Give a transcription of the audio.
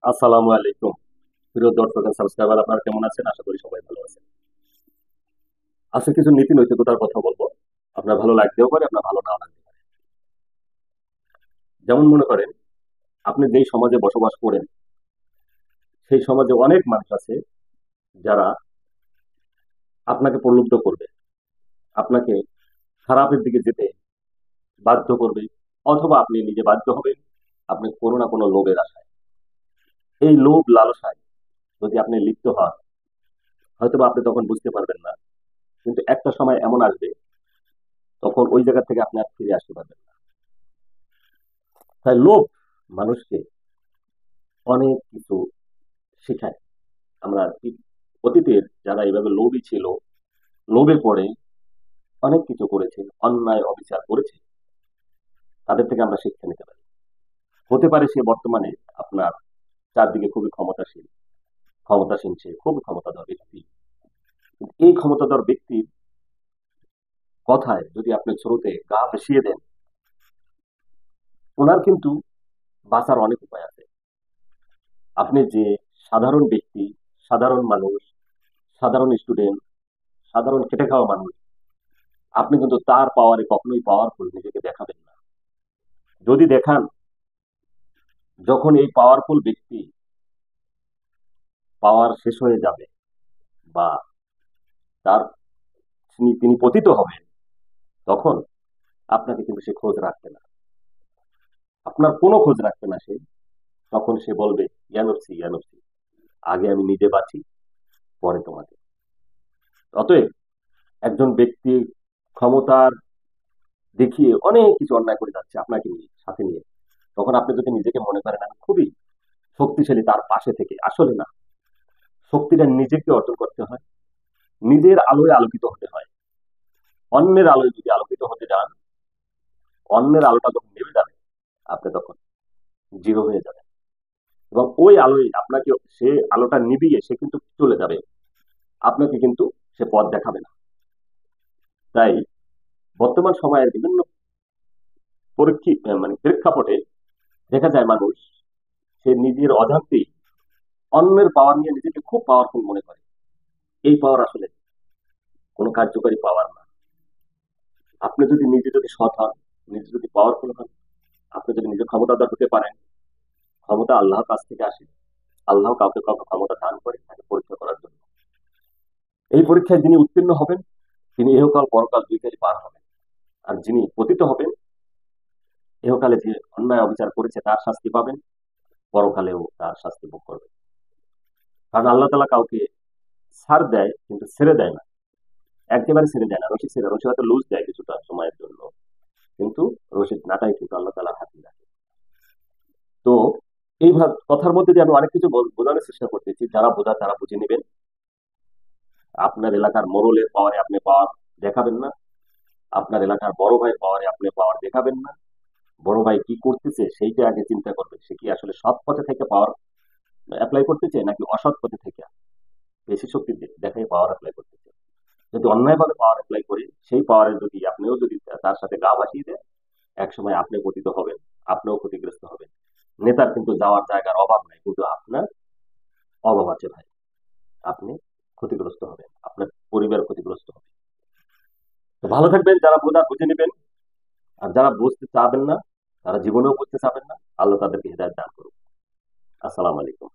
আসসালামু আলাইকুম। প্রিয় দর্শক এন্ড সাবস্ক্রাইবার, আপনারা কেমন আছেন? আশা করি সবাই ভালো আছেন। আজকে কিছু নীতি নৈতিকতার কথা বলবো। আপনার ভালো লাগতেও পারে, আপনার ভালো নাও লাগতে পারে। যেমন মনে করেন, আপনি যেই সমাজে বসবাস করেন, সেই সমাজে অনেক মানুষ আছে যারা আপনাকে প্রলুব্ধ করবে, আপনাকে খারাপের দিকে যেতে বাধ্য করবে, অথবা আপনি নিজে বাধ্য হবেন আপনি কোনো না কোনো লোভের আশায়। এই লোভ লালসায় যদি আপনি লিপ্ত হন, হয়তোবা আপনি তখন বুঝতে পারবেন না, কিন্তু একটা সময় এমন আসবে, তখন ওই জায়গা থেকে আপনি আর ফিরে আসতে পারবেন না। তাই লোভ মানুষকে অনেক কিছু শেখায়। আমরা অতীতের যারা এইভাবে লোভী ছিল, লোভে পড়ে অনেক কিছু করেছে, অন্যায় অবিচার করেছে, তাদের থেকে আমরা শিক্ষা নিতে পারি। হতে পারে সে বর্তমানে আপনার চারদিকে খুবই ক্ষমতাসীন, সে খুবই ক্ষমতাধর ব্যক্তি। কিন্তু এই ক্ষমতাধর ব্যক্তির কথায় যদি আপনি শুরুতে গা ভাসিয়ে দেন, ওনার কিন্তু বাঁচার অনেক উপায় আছে। আপনি যে সাধারণ ব্যক্তি, সাধারণ মানুষ, সাধারণ স্টুডেন্ট, সাধারণ খেটে খাওয়া মানুষ, আপনি কিন্তু তার পাওয়ারে কখনোই পাওয়ারফুল নিজেকে দেখাবেন না। যদি দেখান, যখন এই পাওয়ারফুল ব্যক্তি পাওয়ার শেষ হয়ে যাবে বা তার তিনি পতিত হবেন, তখন আপনাকে কিন্তু সে খোঁজ রাখবে না, আপনার কোনো খোঁজ রাখবে না সে। তখন সে বলবে, ইয়ানুসি ইয়ানুসি, আগে আমি নিজে বাঁচি, পরে তোমাকে। অতএব একজন ব্যক্তি ক্ষমতার দেখিয়ে অনেক কিছু অন্যায় করে যাচ্ছে আপনাকে নিয়ে, সাথে নিয়ে, তখন আপনি যদি নিজেকে মনে করেন আমি খুবই শক্তিশালী তার পাশে থেকে, আসলে না। শক্তিটা নিজেকে অর্জন করতে হয়, নিজের আলোয় আলোকিত হতে হয়। অন্যের আলোয় যদি আলোকিত হতে যান, অন্যের আলোটা যখন নেমে যাবে, আপনি তখন জিরো হয়ে যাবেন। এবং ওই আলোয় আপনাকে, সে আলোটা নিভিয়ে সে কিন্তু চলে যাবে, আপনাকে কিন্তু সে পথ দেখাবে না। তাই বর্তমান সময়ের বিভিন্ন প্রেক্ষাপটে দেখা যায় মানুষ, সে নিজের অজান্তেই অন্যের পাওয়ার নিয়ে নিজেকে খুব পাওয়ারফুল মনে করে। এই পাওয়ার আসলে কোনো কার্যকরী পাওয়ার না। আপনি যদি নিজে যদি সৎ হন, নিজে যদি পাওয়ারফুল হন, আপনি যদি নিজে ক্ষমতাধর হতে পারেন, ক্ষমতা আল্লাহর কাছ থেকে আসে। আল্লাহ কাউকে কাউকে ক্ষমতা দান করে তাকে পরীক্ষা করার জন্য। এই পরীক্ষায় যিনি উত্তীর্ণ হবেন, তিনি ইহকাল পরকাল দুইটাই পার হবেন। আর যিনি পতিত হবেন, ইহকালে যে অন্যায় অবিচার করেছে তার শাস্তি পাবেন, পরকালেও তার শাস্তি ভোগ করবেন। কারণ আল্লাহ তালা কাউকে ছাড় দেয় কিন্তু ছেড়ে দেয় না, একেবারে ছেড়ে দেয় না। রশি হয়তো লুজ দেয় কিছুটা সময়ের জন্য, কিন্তু রশিদ নাটাই কিন্তু আল্লাহ তালার হাতে রাখে। তো এই কথার মধ্যে দিয়ে আমি অনেক কিছু বোঝানোর চেষ্টা করতেছি। যারা বোঝার তারা বুঝে নেবেন। আপনার এলাকার মোড়লের পাওয়ারে আপনি পাওয়ার দেখাবেন না, আপনার এলাকার বড় ভাই পাওয়ারে আপনি পাওয়ার দেখাবেন না। বড় ভাই কি করতেছে সেইটা আগে চিন্তা করবেন, সে কি আসলে সৎ পথে থেকে পাওয়ার অ্যাপ্লাই করতেছে নাকি অসৎ পথে থেকে বেশি শক্তি দেখাই পাওয়ার অ্যাপ্লাই করতেছে। যদি অন্যায়ভাবে পাওয়ার অ্যাপ্লাই করে, সেই পাওয়ারের যদি আপনিও যদি তার সাথে গা ভাসিয়ে দেন, একসময় আপনি পতিত হবেন, আপনিও ক্ষতিগ্রস্ত হবেন। নেতার কিন্তু যাওয়ার জায়গার অভাব নাই, কিন্তু আপনার অভাব আছে ভাই। আপনি ক্ষতিগ্রস্ত হবেন, আপনার পরিবার ক্ষতিগ্রস্ত হবে। তো ভালো থাকবেন, যারা বোঝা বুঝে নেবেন। আর যারা বুঝতে চাবেন না, তারা জীবনেও বুঝতে চাবেন না, আল্লাহ তাদেরকে হেদায়েত দান করুন। আসসালামু আলাইকুম।